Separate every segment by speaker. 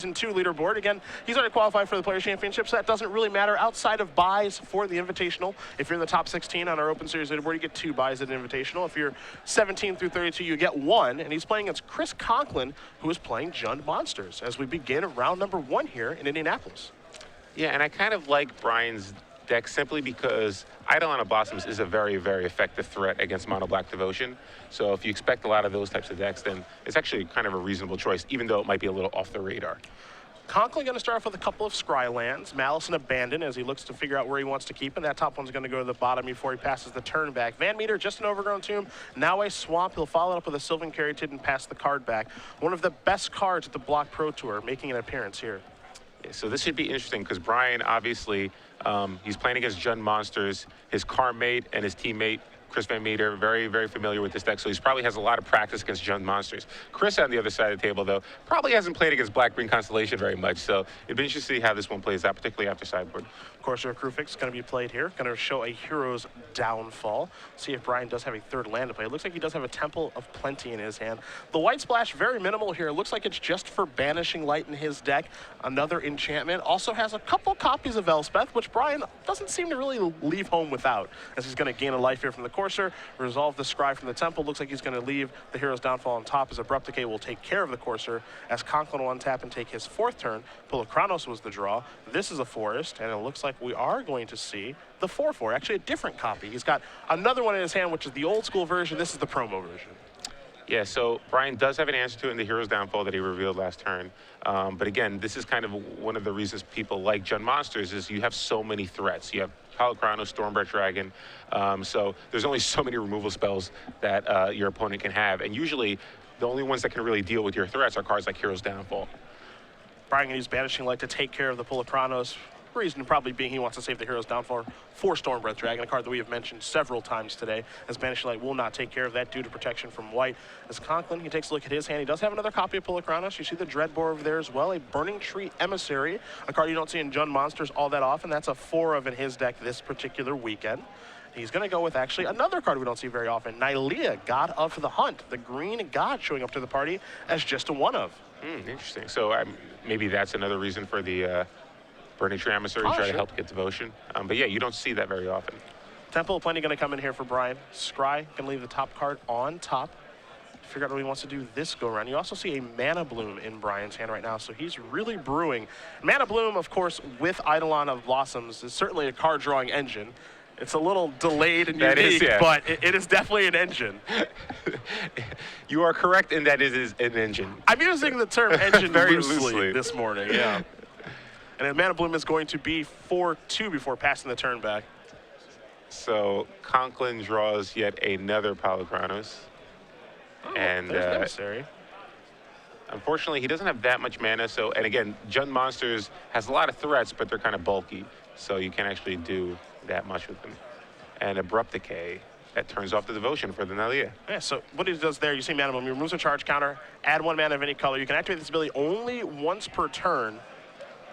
Speaker 1: Season 2 leaderboard. Again, he's already qualified for the Players' Championship, so that doesn't really matter outside of buys for the Invitational. If you're in the top 16 on our Open Series leaderboard, you get 2 buys at an Invitational. If you're 17 through 32, you get 1, and he's playing against Chris Conklin, who is playing Jund Monsters, as we begin round number 1 here in Indianapolis.
Speaker 2: Yeah, and I kind of like Brian's deck simply because Eidolon of Blossoms is a very, very effective threat against Mono Black Devotion. So if you expect a lot of those types of decks, then it's actually kind of a reasonable choice, even though it might be a little off the radar.
Speaker 1: Conklin going to start off with a couple of Scry lands, Malice and Abandon, as he looks to figure out where he wants to keep, and that top one's going to go to the bottom before he passes the turn back. Van Meter, just an Overgrown Tomb, now a Swamp. He'll follow it up with a Sylvan Caryatid and pass the card back. One of the best cards at the Block Pro Tour, making an appearance here.
Speaker 2: Yeah, so this should be interesting because Brian, obviously, he's playing against Jund Monsters. His car mate and his teammate, Chris Van Meter, very, very familiar with this deck, so he probably has a lot of practice against Jund Monsters. Chris, on the other side of the table, though, probably hasn't played against Black-Green Constellation very much, so it'd be interesting to see how this one plays out, particularly after sideboard.
Speaker 1: Corsair Crewfix is going to be played here. Going to show a Hero's Downfall. See if Brian does have a third land to play. It looks like he does have a Temple of Plenty in his hand. The white splash, very minimal here. It looks like it's just for Banishing Light in his deck. Another enchantment. Also has a couple copies of Elspeth, which Brian doesn't seem to really leave home without, as he's going to gain a life here from the Corsair, resolve the Scry from the Temple. Looks like he's going to leave the Hero's Downfall on top, as Abrupt Decay will take care of the Corsair, as Conklin will untap and take his 4th turn. Pulachronos was the draw. This is a forest, and it looks like we are going to see the 4/4, actually a different copy. He's got another one in his hand, which is the old school version. This is the promo version.
Speaker 2: Yeah, so Brian does have an answer to it in the Hero's Downfall that he revealed last turn. But again, this is kind of one of the reasons people like Jund Monsters is you have so many threats. You have Pulachronos, Stormbreath Dragon, so there's only so many removal spells that your opponent can have. And usually, the only ones that can really deal with your threats are cards like Hero's Downfall.
Speaker 1: Brian going to use Banishing Light to take care of the Pulachronos. Reason probably being he wants to save the Hero's Downfall for Stormbreath Dragon, a card that we have mentioned several times today, as Banishing Light will not take care of that due to protection from white. As Conklin, he takes a look at his hand. He does have another copy of Pulachronos. You see the Dreadbore over there as well, a Burning Tree Emissary, a card you don't see in Jund Monsters all that often. That's a 4 of in his deck this particular weekend. He's going to go with actually another card we don't see very often, Nylea, God of the Hunt, the green god showing up to the party as just a 1 of.
Speaker 2: Interesting. So maybe that's another reason for the Burning Tree Emissary, try to help get devotion. But yeah, you don't see that very often.
Speaker 1: Temple of Plenty going to come in here for Brian. Scry going to leave the top card on top. Figure out what he wants to do this go around. You also see a Mana Bloom in Brian's hand right now, so he's really brewing. Mana Bloom, of course, with Eidolon of Blossoms, is certainly a card drawing engine. It's a little delayed and unique, but it is definitely an engine.
Speaker 2: You are correct in that it is an engine.
Speaker 1: I'm using the term engine
Speaker 2: very
Speaker 1: loosely this morning, yeah. And Mana Bloom is going to be 4/2 before passing the turn back.
Speaker 2: So Conklin draws yet another Pulachronos.
Speaker 1: Oh,
Speaker 2: and
Speaker 1: there's Emissary.
Speaker 2: Unfortunately, he doesn't have that much mana. So, and again, Jund Monsters has a lot of threats, but they're kind of bulky. So you can't actually do that much with them. And Abrupt Decay, that turns off the devotion for the Nylea.
Speaker 1: Yeah, so what he does there, you see Mana Bloom, he removes a charge counter, add 1 mana of any color. You can activate this ability only once per turn.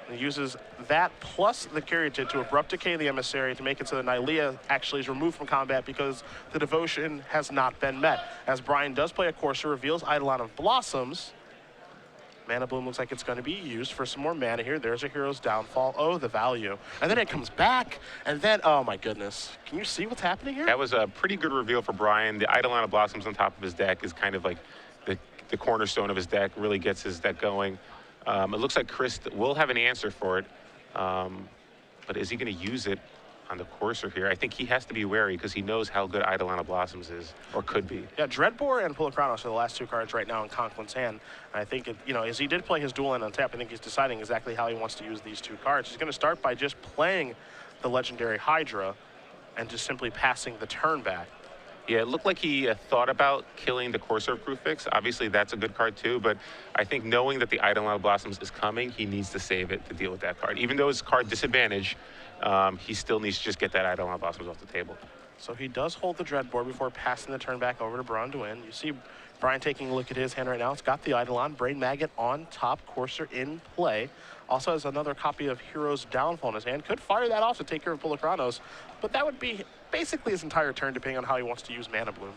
Speaker 1: He uses that plus the Caryatid to Abrupt Decay the Emissary to make it so the Nylea actually is removed from combat because the devotion has not been met. As Brian does play a Corsair, reveals Eidolon of Blossoms. Mana Bloom looks like it's going to be used for some more mana here. There's a Hero's Downfall. Oh, the value. And then it comes back, and then, oh my goodness. Can you see what's happening here?
Speaker 2: That was a pretty good reveal for Brian. The Eidolon of Blossoms on top of his deck is kind of like the cornerstone of his deck, really gets his deck going. It looks like Chris will have an answer for it, but is he going to use it on the Corsair here? I think he has to be wary because he knows how good Eidolon of Blossoms is, or could be.
Speaker 1: Yeah, Dreadbore and Pulachronos are the last 2 cards right now in Conklin's hand. And I think, as he did play his dual land on tap, I think he's deciding exactly how he wants to use these 2 cards. He's going to start by just playing the legendary Hydra and just simply passing the turn back.
Speaker 2: Yeah, it looked like he thought about killing the Corsair Crewfix. Obviously, that's a good card too, but I think knowing that the Eidolon of Blossoms is coming, he needs to save it to deal with that card. Even though it's card disadvantage, he still needs to just get that Eidolon of Blossoms off the table.
Speaker 1: So he does hold the Dreadbore before passing the turn back over to Braun-Duin. You see Brian taking a look at his hand right now. It's got the Eidolon, Brain Maggot on top, Corsair in play. Also has another copy of Hero's Downfall in his hand. Could fire that off to take care of Pulachronos, but that would be basically his entire turn depending on how he wants to use Mana Bloom.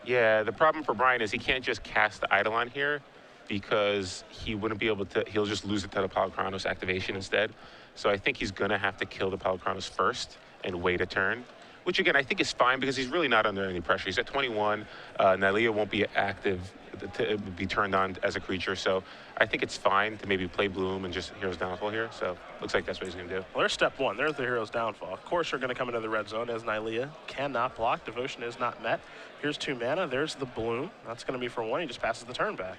Speaker 2: Yeah, the problem for Brian is he can't just cast the Eidolon here. because he wouldn't be able to, he'll just lose it to the Palakranos activation instead. So I think he's going to have to kill the Palakranos first and wait a turn, which again, I think is fine because he's really not under any pressure. He's at 21. Nylea won't be active to be turned on as a creature. So I think it's fine to maybe play Bloom and just Hero's Downfall here. So looks like that's what he's going to do.
Speaker 1: Well, there's step one. There's the Hero's Downfall. Of course, you're going to come into the red zone as Nylea cannot block. Devotion is not met. Here's 2 mana. There's the Bloom. That's going to be for 1. He just passes the turn back.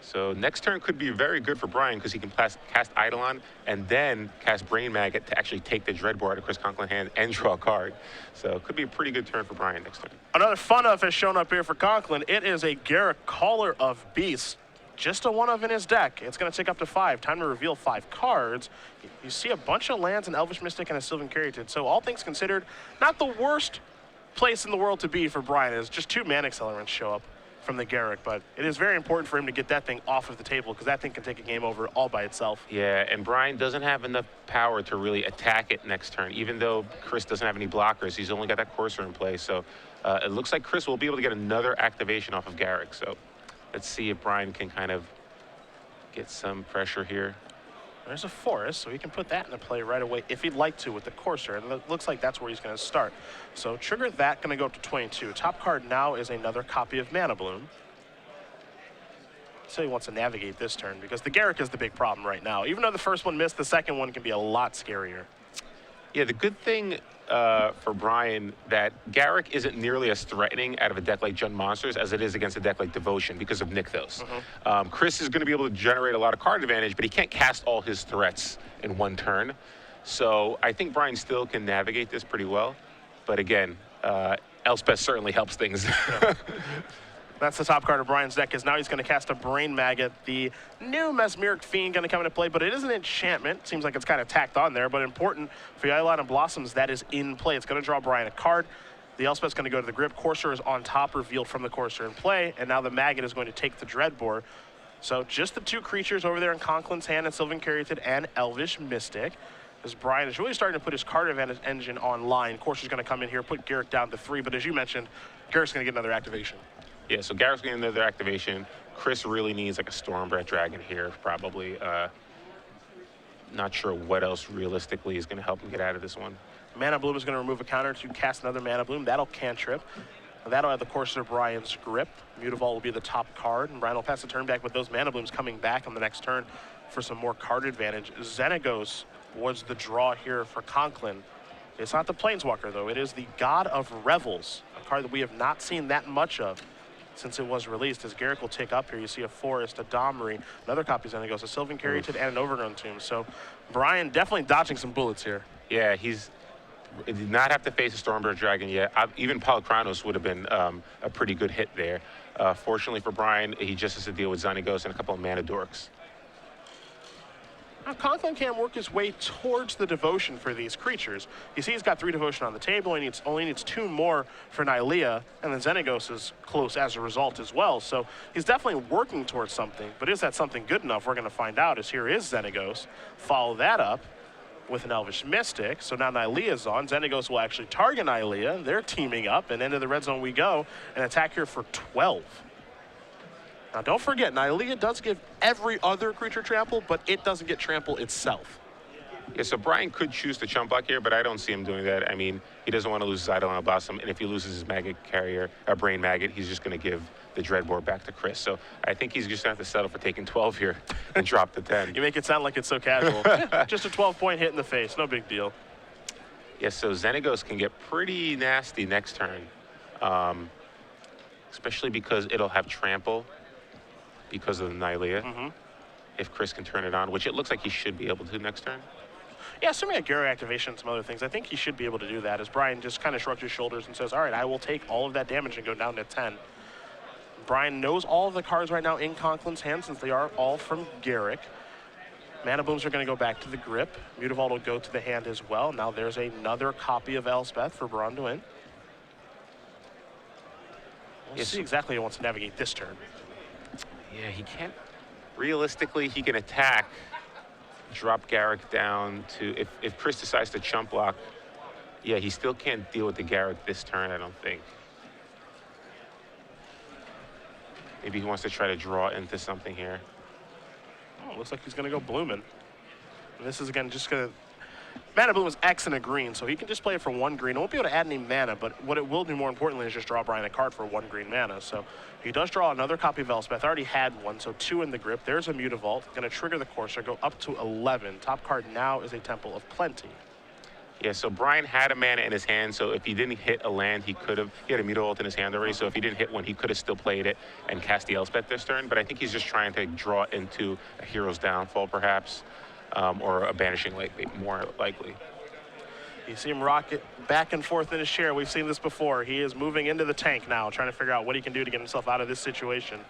Speaker 2: So next turn could be very good for Brian because he can cast Eidolon and then cast Brain Maggot to actually take the Dreadbore out of Chris Conklin's hand and draw a card. So it could be a pretty good turn for Brian next turn.
Speaker 1: Another fun-of has shown up here for Conklin. It is a Garrett Caller of Beasts. Just a 1-of in his deck. It's going to take up to 5. Time to reveal 5 cards. You see a bunch of lands, an Elvish Mystic, and a Sylvan Caryatid. So all things considered, not the worst place in the world to be for Brian. Is just 2 mana accelerants show up from the Garrick, but it is very important for him to get that thing off of the table because that thing can take a game over all by itself.
Speaker 2: Yeah, and Brian doesn't have enough power to really attack it next turn, even though Chris doesn't have any blockers. He's only got that Courser in play, so it looks like Chris will be able to get another activation off of Garrick. So let's see if Brian can kind of get some pressure here.
Speaker 1: There's a Forest, so he can put that into play right away if he'd like to with the Courser, and it looks like that's where he's going to start. So trigger that, going to go up to 22. Top card now is another copy of Mana Bloom. So he wants to navigate this turn because the Garrick is the big problem right now. Even though the first one missed, the second one can be a lot scarier.
Speaker 2: Yeah, the good thing for Brian that Garrick isn't nearly as threatening out of a deck like Jund Monsters as it is against a deck like Devotion because of Nykthos. Chris is going to be able to generate a lot of card advantage, but he can't cast all his threats in one turn. So I think Brian still can navigate this pretty well. But again, Elspeth certainly helps things.
Speaker 1: That's the top card of Brian's deck, is now he's going to cast a Brain Maggot. The new Mesmeric Fiend going to come into play, but it is an enchantment. Seems like it's kind of tacked on there, but important for Eidolon and Blossoms, that is in play. It's going to draw Brian a card. The Elspeth's going to go to the grip. Courser is on top, revealed from the Courser in play, and now the Maggot is going to take the Dreadbore. So just the 2 creatures over there in Conklin's hand, and Sylvan Caryatid and Elvish Mystic. As Brian is really starting to put his card advantage engine online. Courser's going to come in here, put Garrick down to 3, but as you mentioned, Garrick's going to get another activation.
Speaker 2: Yeah, so Garrick's getting another activation. Chris really needs like a Stormbreath Dragon here, probably. Not sure what else realistically is going to help him get out of this one.
Speaker 1: Mana Bloom is going to remove a counter to cast another Mana Bloom. That'll cantrip. That'll have the Courser of Brian's grip. Mutavault will be the top card, and Brian will pass the turn back with those Mana Blooms coming back on the next turn for some more card advantage. Xenagos was the draw here for Conklin. It's not the Planeswalker, though. It is the God of Revels, a card that we have not seen that much of since it was released. As Garrick will take up here, you see a Forest, a Domri, another copy of Xenagos, a Sylvan Caryatid, and an Overgrown Tomb. So Brian definitely dodging some bullets here.
Speaker 2: Yeah, he did not have to face a Stormbreath Dragon yet. Even Palakranos would have been a pretty good hit there. Fortunately for Brian, he just has to deal with Xenagos and a couple of Mana Dorks.
Speaker 1: Now, Conklin can work his way towards the Devotion for these creatures. You see he's got 3 Devotion on the table. He only needs 2 more for Nylea, and then Xenagos is close as a result as well. So he's definitely working towards something, but is that something good enough? We're going to find out, as here is Xenagos. Follow that up with an Elvish Mystic. So now Nylea's on. Xenagos will actually target Nylea. They're teaming up, and into the red zone we go. An attack here for 12. Now, don't forget, Nylea does give every other creature trample, but it doesn't get trample itself.
Speaker 2: Yeah, so Brian could choose to chump block here, but I don't see him doing that. I mean, he doesn't want to lose his Eidolon Blossom, and if he loses his Maggot Carrier, Brain Maggot, he's just going to give the Dreadbore back to Chris. So I think he's just going to have to settle for taking 12 here and drop the 10.
Speaker 1: You make it sound like it's so casual. Just a 12-point hit in the face, no big deal.
Speaker 2: Yeah, so Xenagos can get pretty nasty next turn, especially because it'll have trample because of the Nylea. If Chris can turn it on, which it looks like he should be able to next turn.
Speaker 1: Yeah, assuming a Garrick activation and some other things, I think he should be able to do that, as Brian just kind of shrugs his shoulders and says, all right, I will take all of that damage and go down to 10. Brian knows all of the cards right now in Conklin's hand, since they are all from Garrick. Mana Blooms are going to go back to the grip. Mutavault will go to the hand as well. Now there's another copy of Elspeth for Braun-Duin. We'll see exactly how he wants to navigate this turn.
Speaker 2: Yeah, he can't. Realistically, he can attack, drop Garrick down to, if Chris decides to chump block, yeah, he still can't deal with the Garrick this turn, I don't think. Maybe he wants to try to draw into something here.
Speaker 1: Oh, looks like he's going to go Bloomin'. And this is, again, just going to... Mana Bloom is X and a green, so he can just play it for 1 green. It won't be able to add any mana, but what it will do more importantly is just draw Brian a card for 1 green mana. So he does draw another copy of Elspeth. Already had one, so 2 in the grip. There's a Mutavault. Going to trigger the Courser, go up to 11. Top card now is a Temple of Plenty.
Speaker 2: Yeah, so Brian had a mana in his hand, so if he didn't hit a land, he could have. He had a Mutavault in his hand already, so if he didn't hit one, he could have still played it and cast the Elspeth this turn. But I think he's just trying to draw into a Hero's Downfall, perhaps, or a Banishing Lake, more likely.
Speaker 1: You see him rocket back and forth in his chair. We've seen this before. He is moving into the tank now, trying to figure out what he can do to get himself out of this situation.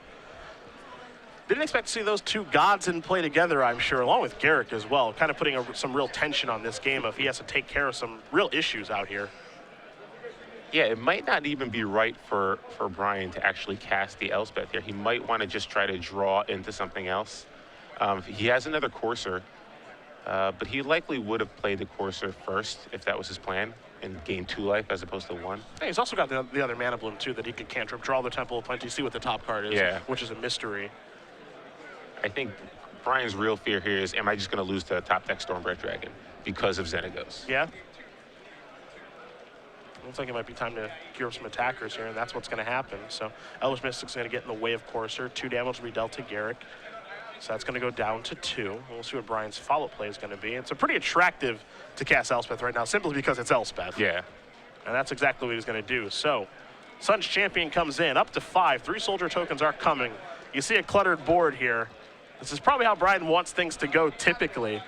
Speaker 1: Didn't expect to see those 2 gods in play together, I'm sure, along with Garrick as well, kind of putting some real tension on this game if he has to take care of some real issues out here.
Speaker 2: Yeah, it might not even be right for Brian to actually cast the Elspeth here. He might want to just try to draw into something else. He has another Courser, but he likely would have played the Courser first if that was his plan and gained 2 life as opposed to 1.
Speaker 1: Hey, he's also got the other Mana Bloom, too, that he could cantrip, draw the Temple of Plenty, see what the top card is, which is a mystery.
Speaker 2: I think Brian's real fear here is, am I just going to lose to a top deck Stormbreath Dragon because of Xenagos?
Speaker 1: Yeah. Looks like it might be time to gear up some attackers here, and that's what's going to happen. So Elvish Mystic's going to get in the way of Courser. 2 damage will be dealt to Garrick. So that's going to go down to 2. We'll see what Brian's follow-up play is going to be. It's a pretty attractive to cast Elspeth right now, simply because it's Elspeth.
Speaker 2: Yeah.
Speaker 1: And that's exactly what he's going to do. So Sun's Champion comes in, up to 5. 3 soldier tokens are coming. You see a cluttered board here. This is probably how Brian wants things to go typically.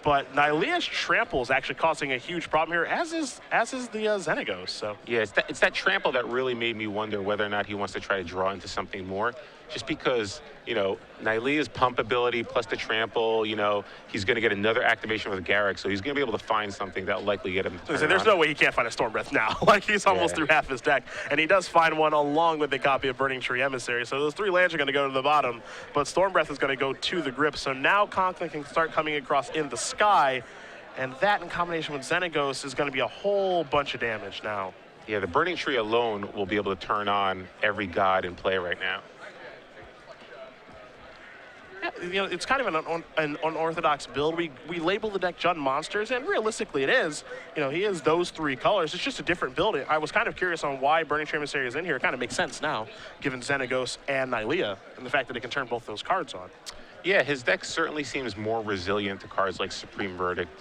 Speaker 1: But Nylea's Trample is actually causing a huge problem here, as is the Xenagos. So
Speaker 2: yeah, it's that Trample that really made me wonder whether or not he wants to try to draw into something more. Just because, you know, Nylea's pump ability plus the Trample, you know, he's going to get another activation with Garrick, so he's going to be able to find something that will likely get him to turn
Speaker 1: there's no way he can't find a Stormbreath now. Like, he's almost through half his deck. And he does find one along with a copy of Burning Tree Emissary. So those 3 lands are going to go to the bottom, but Stormbreath is going to go to the grip. So now Conklin can start coming across in the sky, and that in combination with Xenagos is going to be a whole bunch of damage now.
Speaker 2: Yeah, the Burning Tree alone will be able to turn on every god in play right now.
Speaker 1: You know, it's kind of an unorthodox build. We label the deck Jund Monsters, and realistically it is. You know, he is those 3 colors. It's just a different build. I was kind of curious on why Burning Tree Emissary is in here. It kind of makes sense now, given Xenagos and Nylea, and the fact that it can turn both those cards on.
Speaker 2: Yeah, his deck certainly seems more resilient to cards like Supreme Verdict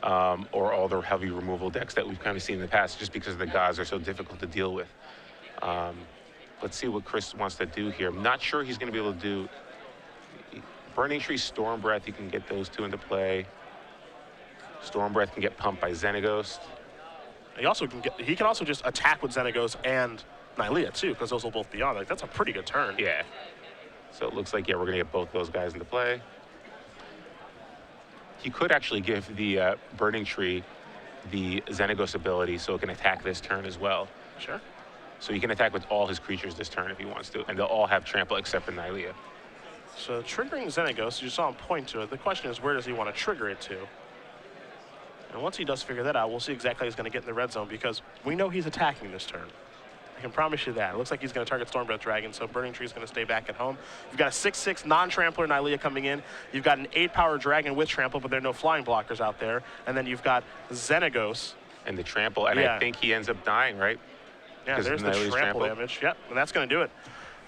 Speaker 2: or all the heavy removal decks that we've kind of seen in the past, just because the gods are so difficult to deal with. Let's see what Chris wants to do here. I'm not sure he's going to be able to do Burning Tree, Stormbreath. He can get those 2 into play. Stormbreath can get pumped by Xenagos.
Speaker 1: He can also just attack with Xenagos and Nylea too, because those will both be on. Like, that's a pretty good turn.
Speaker 2: Yeah. So it looks like, yeah, we're going to get both those guys into play. He could actually give the Burning Tree the Xenagos ability so it can attack this turn as well.
Speaker 1: Sure.
Speaker 2: So he can attack with all his creatures this turn if he wants to, and they'll all have trample except for Nylea. So
Speaker 1: triggering Xenagos, you saw him point to it. The question is, where does he want to trigger it to? And once he does figure that out, we'll see exactly how he's going to get in the red zone, because we know he's attacking this turn. I can promise you that. It looks like he's going to target Stormbreath Dragon, so Burning Tree is going to stay back at home. You've got a 6/6 non-trampler Nylea coming in. You've got an 8-power Dragon with trample, but there are no flying blockers out there. And then you've got Xenagos.
Speaker 2: And the trample, and I think he ends up dying, right?
Speaker 1: Yeah, there's the trample damage. Yep, and that's going to do it.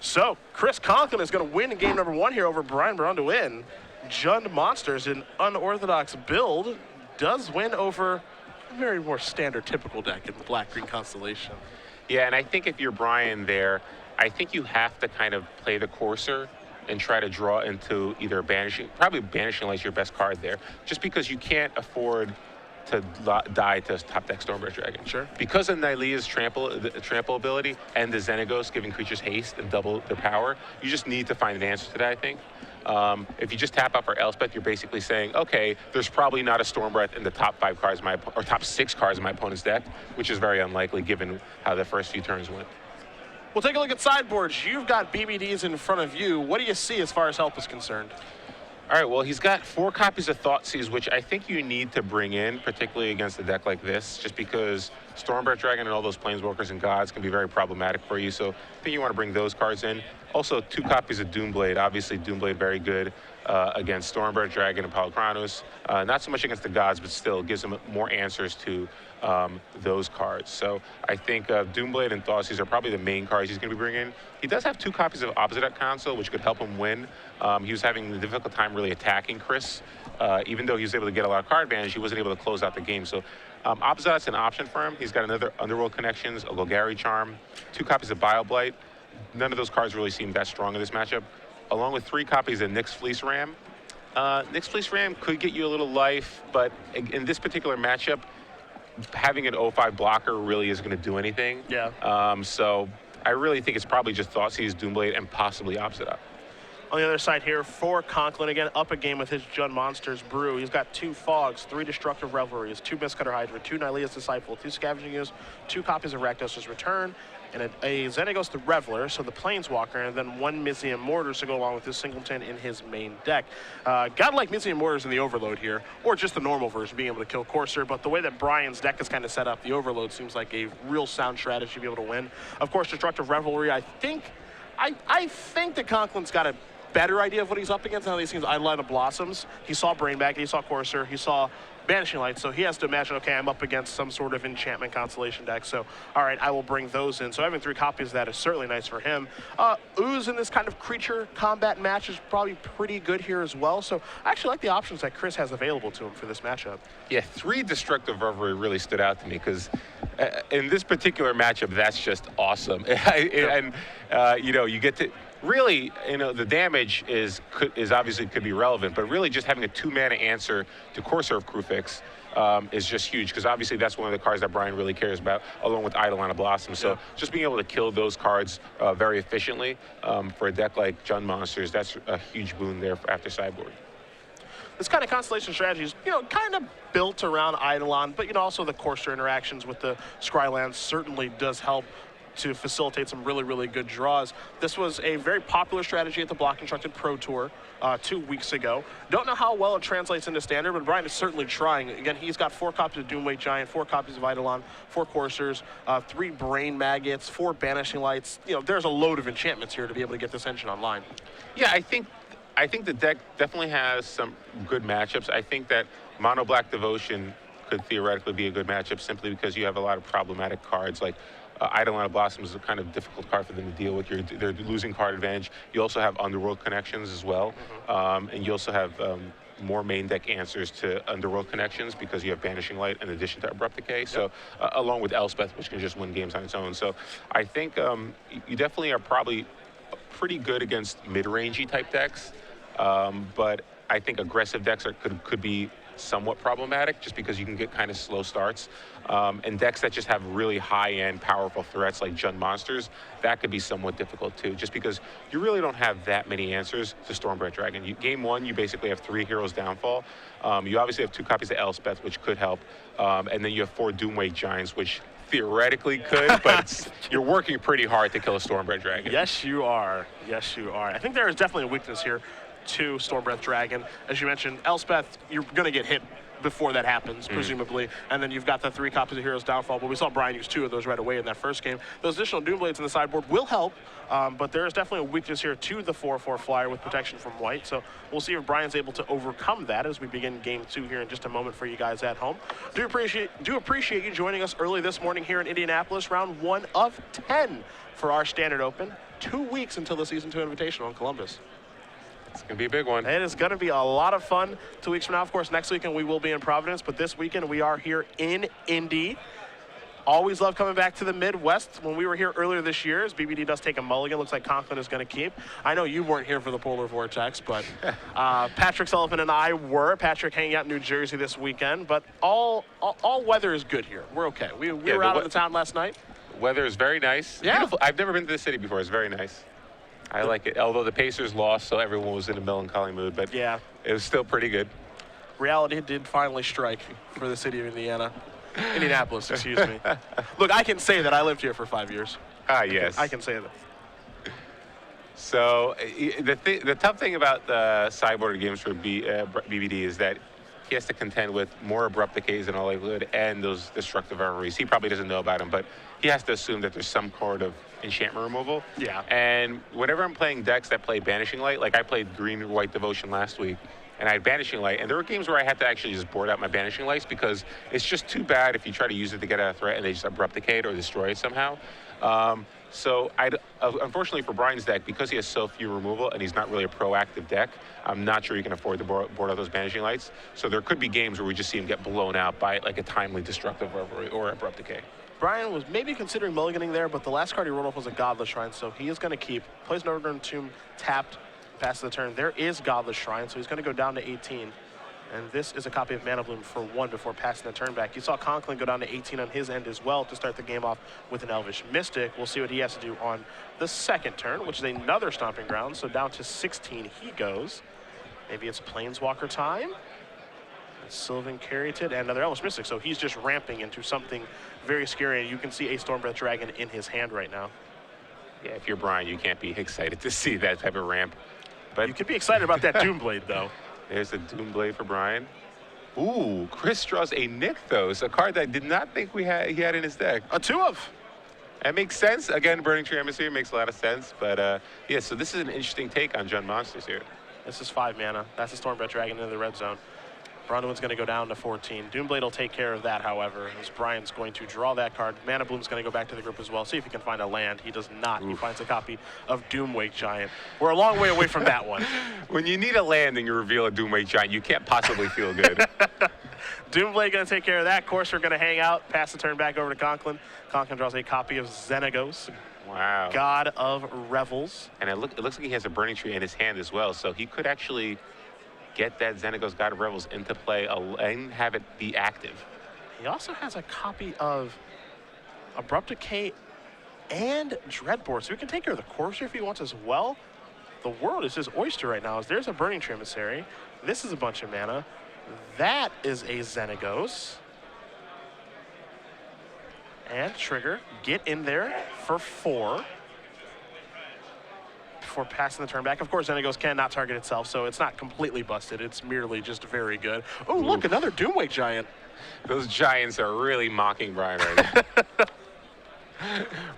Speaker 1: So Chris Conklin is going to win game number 1 here over Braun-Duin. Jund Monsters, an unorthodox build, does win over a very more standard, typical deck in the Black-Green Constellation.
Speaker 2: Yeah, and I think if you're Brian there, I think you have to kind of play the Courser and try to draw into either Banishing, probably Banishing Light's your best card there, just because you can't afford to die to top deck Stormbreath Dragon.
Speaker 1: Sure.
Speaker 2: Because of Nylea's trample ability and the Xenagos giving creatures haste and double their power, you just need to find an answer to that, I think. If you just tap out for Elspeth, you're basically saying, okay, there's probably not a Stormbreath in the top 5 cards of or top 6 cards of my opponent's deck, which is very unlikely given how the first few turns went.
Speaker 1: We'll take a look at sideboards. You've got BBDs in front of you. What do you see as far as help is concerned?
Speaker 2: All right, well, he's got 4 copies of Thoughtseize, which I think you need to bring in, particularly against a deck like this, just because Stormbreath Dragon and all those Planeswalkers and Gods can be very problematic for you. So I think you want to bring those cards in. Also, 2 copies of Doomblade. Obviously, Doomblade very good against Stormbreath Dragon and Polychronos. Not so much against the Gods, but still gives him more answers to those cards. So I think Doomblade and Thoughtseize are probably the main cards he's going to be bringing in. He does have 2 copies of Opposite at Council, which could help him win. He was having a difficult time really attacking Chris. Even though he was able to get a lot of card advantage, he wasn't able to close out the game. So Opposite's an option for him. He's got another Underworld Connections, a Golgari Charm, 2 copies of Bioblight. None of those cards really seem that strong in this matchup, along with 3 copies of Nyx Fleece Ram. Nyx Fleece Ram could get you a little life, but in this particular matchup, having an 0-5 blocker really isn't going to do anything.
Speaker 1: Yeah.
Speaker 2: So I really think it's probably just Thoughtseize, Doomblade, and possibly Opposite Up.
Speaker 1: On the other side here, for Conklin, again, up a game with his Jund Monsters brew. He's got 2 Fogs, 3 Destructive Revelries, 2 Mistcutter Hydra, 2 Nylea's Disciple, 2 Scavenging Ooze, 2 copies of Rakdos' Return, and a Xenagos the Reveler, so the Planeswalker, and then 1 Mizium Mortars to go along with his Singleton in his main deck. Gotta like Mizium Mortars in the Overload here, or just the normal version, being able to kill Courser, but the way that Brian's deck is kind of set up, the Overload seems like a real sound strategy to be able to win. Of course, Destructive Revelry, I think that Conklin's got a better idea of what he's up against now that he's seen Eidolon of Blossoms. He saw Brain Magnet, he saw Courser, he saw Banishing Light, so he has to imagine, okay, I'm up against some sort of enchantment constellation deck, so all right, I will bring those in. So having 3 copies of that is certainly nice for him. Ooze in this kind of creature combat match is probably pretty good here as well, so I actually like the options that Chris has available to him for this matchup.
Speaker 2: Yeah, 3 Destructive Revelry really stood out to me because in this particular matchup, that's just awesome. And you know, you get to really, you know, the damage is obviously could be relevant, but really just having a 2-mana answer to Courser of Krufix is just huge, because obviously that's one of the cards that Brian really cares about, along with Eidolon of Blossom. So just being able to kill those cards very efficiently for a deck like Jund Monsters, that's a huge boon there after sideboard.
Speaker 1: This kind of Constellation strategy is, you know, kind of built around Eidolon, but, you know, also the Courser interactions with the Scrylands certainly does help to facilitate some really, really good draws. This was a very popular strategy at the Block Constructed Pro Tour 2 weeks ago. Don't know how well it translates into Standard, but Brian is certainly trying. Again, he's got 4 copies of Doomweight Giant, 4 copies of Eidolon, 4 Coursers, 3 Brain Maggots, 4 Banishing Lights. You know, there's a load of enchantments here to be able to get this engine online.
Speaker 2: Yeah, I think the deck definitely has some good matchups. I think that Mono Black Devotion could theoretically be a good matchup simply because you have a lot of problematic cards like Eidolon of Blossom is a kind of difficult card for them to deal with. They're losing card advantage. You also have Underworld Connections as well, and you also have more main deck answers to Underworld Connections because you have Banishing Light in addition to Abrupt Decay. So along with Elspeth, which can just win games on its own. So I think you definitely are probably pretty good against mid-rangey type decks, but I think aggressive decks could be somewhat problematic just because you can get kind of slow starts. And decks that just have really high-end, powerful threats like Jund Monsters, that could be somewhat difficult too, just because you really don't have that many answers to Stormbreath Dragon. Game 1, you basically have 3 Heroes Downfall. You obviously have 2 copies of Elspeth, which could help. And then you have 4 Doomweight Giants, which theoretically could, but you're working pretty hard to kill a Stormbreath Dragon.
Speaker 1: Yes, you are. Yes, you are. I think there is definitely a weakness here to Stormbreath Dragon. As you mentioned, Elspeth, you're going to get hit before that happens, presumably. And then you've got the 3 copies of Heroes Downfall, but we saw Brian use 2 of those right away in that first game. Those additional Doomblades in the sideboard will help, but there is definitely a weakness here to the 4/4 flyer with protection from white. So we'll see if Brian's able to overcome that as we begin game 2 here in just a moment for you guys at home. Do appreciate you joining us early this morning here in Indianapolis, round 1 of 10 for our Standard Open. 2 weeks until the Season 2 Invitational in Columbus.
Speaker 2: It's going to be a big one.
Speaker 1: It is going to be a lot of fun 2 weeks from now. Of course, next weekend we will be in Providence, but this weekend we are here in Indy. Always love coming back to the Midwest. When we were here earlier this year, as BBD does take a mulligan, looks like Conklin is going to keep. I know you weren't here for the Polar Vortex, but Patrick Sullivan and I were. Patrick hanging out in New Jersey this weekend, but all weather is good here. We're okay. We were out in the town last night.
Speaker 2: Weather is very nice.
Speaker 1: Yeah.
Speaker 2: Beautiful. I've never been to the city before. It's very nice. I like it. Although the Pacers lost, so everyone was in a melancholy mood, but
Speaker 1: yeah,
Speaker 2: it was still pretty good.
Speaker 1: Reality did finally strike for the city of Indianapolis, excuse me. Look, I can say that I lived here for 5 years.
Speaker 2: Yes.
Speaker 1: I can say that.
Speaker 2: So the tough thing about the sideboard games for BBD is that he has to contend with more abrupt decays in all likelihood and those destructive reveries. He probably doesn't know about them, but he has to assume that there's some sort of enchantment removal.
Speaker 1: Yeah.
Speaker 2: And whenever I'm playing decks that play Banishing Light, like I played Green White Devotion last week, and I had Banishing Light, and there were games where I had to actually just board out my Banishing Lights because it's just too bad if you try to use it to get out a threat and they just abrupt decay it or destroy it somehow. So unfortunately for Brian's deck, because he has so few removal and he's not really a proactive deck, I'm not sure he can afford to board out those Banishing Lights. So there could be games where we just see him get blown out by like a timely destructive reverie or abrupt decay.
Speaker 1: Brian was maybe considering mulliganing there, but the last card he rolled off was a Godless Shrine, so he is going to keep. Plays an Overgrown Tomb, tapped, passes the turn. There is Godless Shrine, so he's going to go down to 18. And this is a copy of Mana Bloom for 1 before passing the turn back. You saw Conklin go down to 18 on his end as well to start the game off with an Elvish Mystic. We'll see what he has to do on the second turn, which is another Stomping Ground. So down to 16 he goes. Maybe it's Planeswalker time. Sylvan Caryatid and another Elvish Mystic. So he's just ramping into something very scary. And you can see a Stormbreath Dragon in his hand right now.
Speaker 2: Yeah, if you're Brian, you can't be excited to see that type of ramp. But
Speaker 1: you could be excited about that Doomblade, though.
Speaker 2: There's a Doomblade for Brian. Ooh, Chris draws a Nykthos, a card that I did not think he had in his deck.
Speaker 1: A 2-of.
Speaker 2: That makes sense. Again, Burning Tree Emissary makes a lot of sense. But yeah, so this is an interesting take on Jund Monsters here.
Speaker 1: This is 5 mana. That's a Stormbreath Dragon into the red zone. Braun-Duin's going to go down to 14. Doomblade will take care of that, however, as Brian's going to draw that card. Mana Bloom's going to go back to the group as well, see if he can find a land. He does not. Oof. He finds a copy of Doomwake Giant. We're a long way away from that one.
Speaker 2: When you need a land and you reveal a Doomwake Giant, you can't possibly feel good.
Speaker 1: Doomblade going to take care of that. Courser going to hang out, pass the turn back over to Conklin. Conklin draws a copy of Xenagos.
Speaker 2: Wow.
Speaker 1: God of Revels.
Speaker 2: And it looks like he has a Burning Tree in his hand as well, so he could actually get that Xenagos God of Revels into play and have it be active.
Speaker 1: He also has a copy of Abrupt Decay and Dreadbore, so he can take care of the Courser if he wants as well. The world is his oyster right now. There's a Burning Tree Emissary. This is a bunch of mana. That is a Xenagos. And Trigger, get in there for 4. Before passing the turn back. Of course, Xenagos cannot target itself, so it's not completely busted. It's merely just very good. Oh, look, another Doomwake Giant.
Speaker 2: Those giants are really mocking Brian right now.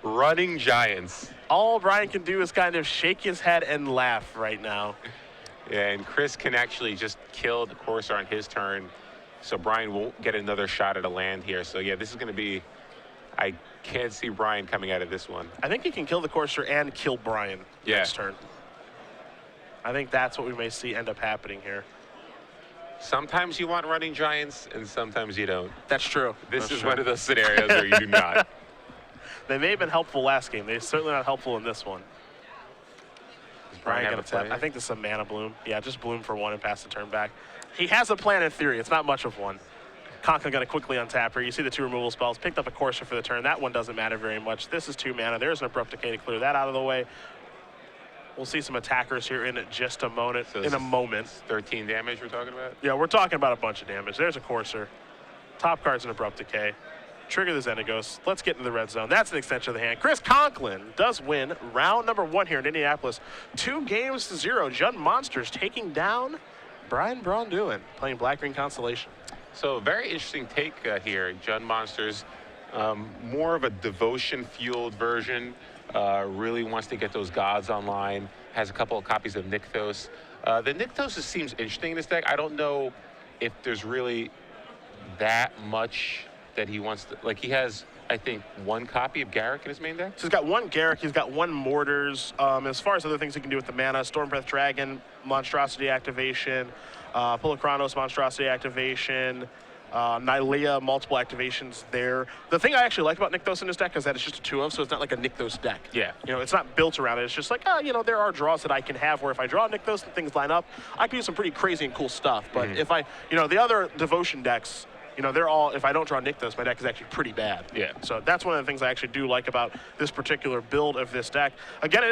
Speaker 2: Running giants.
Speaker 1: All Brian can do is kind of shake his head and laugh right now.
Speaker 2: Yeah, and Chris can actually just kill the Courser on his turn, so Brian won't get another shot at a land here. So yeah, this is going to be, I can't see Brian coming out of this one.
Speaker 1: I think he can kill the Courser and kill Brian next turn. I think that's what we may see end up happening here.
Speaker 2: Sometimes you want running giants, and sometimes you don't.
Speaker 1: That's true.
Speaker 2: This is one of those scenarios where you do not.
Speaker 1: They may have been helpful last game. They're certainly not helpful in this one.
Speaker 2: Is Brian
Speaker 1: going to tap? I think this is a Mana Bloom. Yeah, just bloom for 1 and pass the turn back. He has a plan in theory. It's not much of one. Conklin going to quickly untap her. You see the 2 removal spells. Picked up a Courser for the turn. That one doesn't matter very much. This is 2 mana. There's an Abrupt Decay to clear that out of the way. We'll see some attackers here in just a moment.
Speaker 2: So 13 damage we're talking about?
Speaker 1: Yeah, we're talking about a bunch of damage. There's a Courser. Top card's an Abrupt Decay. Trigger the Xenagos. Let's get into the red zone. That's an extension of the hand. Chris Conklin does win round number 1 here in Indianapolis. 2-0. Jund Monsters taking down Brian Braun-Duin, playing Black-Green Constellation.
Speaker 2: So very interesting take here. Jund Monsters, more of a devotion-fueled version. Really wants to get those gods online. Has a couple of copies of Nykthos. The Nykthos seems interesting in this deck. I don't know if there's really that much that he wants to, like he has, I think, 1 copy of Garruk in his main deck.
Speaker 1: So he's got 1 Garruk, he's got 1 Mortars. As far as other things he can do with the mana, Stormbreath Dragon, Monstrosity activation, Pulachronos Monstrosity activation, Nylea, multiple activations there. The thing I actually like about Nykthos in this deck is that it's just a 2-of, so it's not like a Nykthos deck.
Speaker 2: Yeah.
Speaker 1: You know, it's not built around it. It's just like, oh, you know, there are draws that I can have where if I draw Nykthos and things line up, I can do some pretty crazy and cool stuff. But if I, you know, the other devotion decks, you know, they're all, if I don't draw Nykthos, my deck is actually pretty bad.
Speaker 2: Yeah.
Speaker 1: So that's one of the things I actually do like about this particular build of this deck. Again,